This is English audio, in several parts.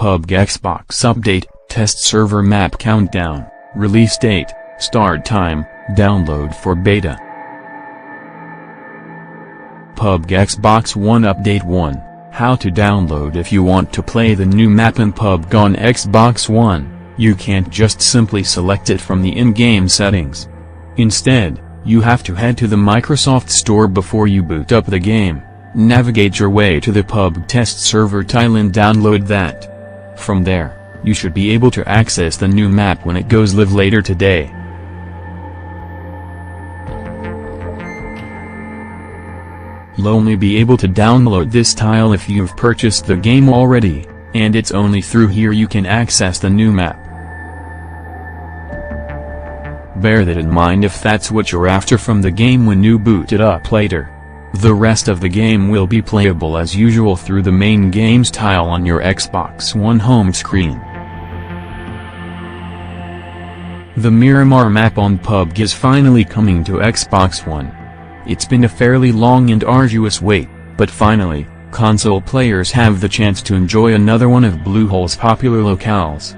PUBG Xbox Update, Test Server Map Countdown, Release Date, Start Time, Download for Beta. PUBG Xbox One Update 1, How to download. If you want to play the new map in PUBG on Xbox One, you can't just simply select it from the in-game settings. Instead, you have to head to the Microsoft Store before you boot up the game, navigate your way to the PUBG Test Server tile and download that. From there, you should be able to access the new map when it goes live later today. You'll only be able to download this tile if you've purchased the game already, and it's only through here you can access the new map. Bear that in mind if that's what you're after from the game when you boot it up later. The rest of the game will be playable as usual through the main games tile on your Xbox One home screen. The Miramar map on PUBG is finally coming to Xbox One. It's been a fairly long and arduous wait, but finally, console players have the chance to enjoy another one of BLUEHOLE's popular locales.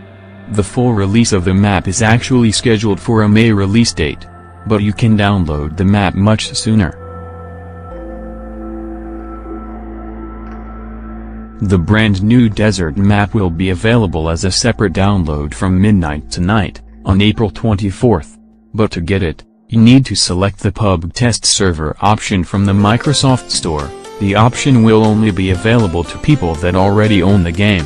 The full release of the map is actually scheduled for a May release date, but you can download the map much sooner. The brand new desert map will be available as a separate download from midnight tonight, on April 24th, but to get it, you need to select the PUBG Test Server option from the Microsoft Store. The option will only be available to people that already own the game.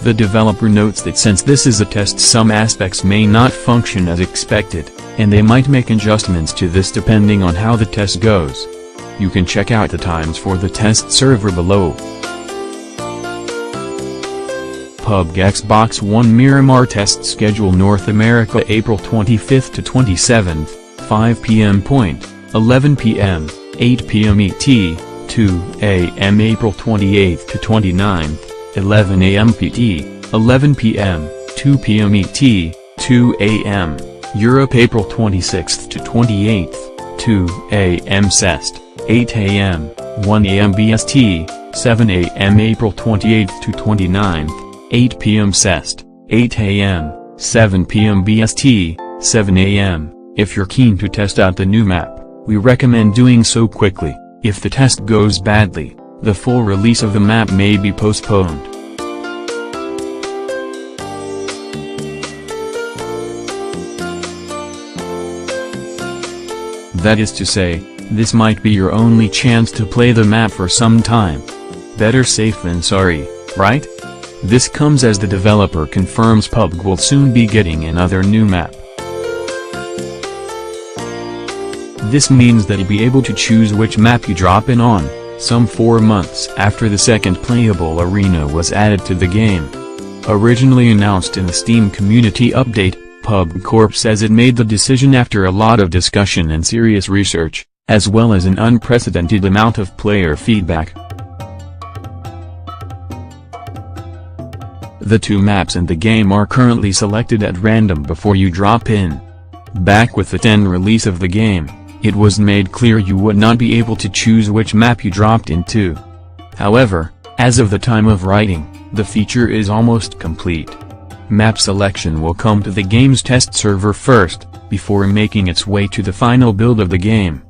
The developer notes that since this is a test, some aspects may not function as expected, and they might make adjustments to this depending on how the test goes. You can check out the times for the test server below. PUBG Xbox One Miramar test schedule North America April 25th to 27th, 5 p.m. Point, 11 p.m., 8 p.m. ET, 2 a.m. April 28th to 29th, 11 a.m. PT, 11 p.m., 2 p.m. ET, 2 a.m., Europe April 26th to 28th, 2 a.m. CEST, 8 a.m., 1 a.m. BST, 7 a.m. April 28th to 29th, 8 p.m. CEST, 8 a.m., 7 p.m. BST, 7 a.m. If you're keen to test out the new map, we recommend doing so quickly. If the test goes badly, the full release of the map may be postponed. That is to say, this might be your only chance to play the map for some time. Better safe than sorry, right? This comes as the developer confirms PUBG will soon be getting another new map. This means that you'll be able to choose which map you drop in on, some 4 months after the second playable arena was added to the game. Originally announced in the Steam Community Update, PUBG Corp says it made the decision after a lot of discussion and serious research, as well as an unprecedented amount of player feedback. The two maps in the game are currently selected at random before you drop in. Back with the 10 release of the game, it was made clear you would not be able to choose which map you dropped into. However, as of the time of writing, the feature is almost complete. Map selection will come to the game's test server first, before making its way to the final build of the game.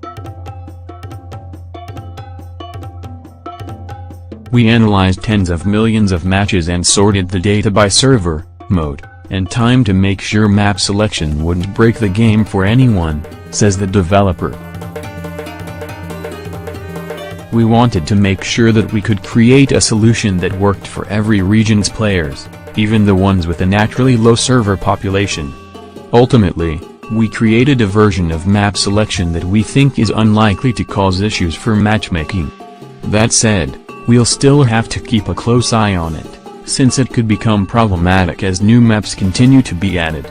We analyzed tens of millions of matches and sorted the data by server, mode, and time to make sure map selection wouldn't break the game for anyone, says the developer. We wanted to make sure that we could create a solution that worked for every region's players, even the ones with a naturally low server population. Ultimately, we created a version of map selection that we think is unlikely to cause issues for matchmaking. That said, we'll still have to keep a close eye on it, since it could become problematic as new maps continue to be added.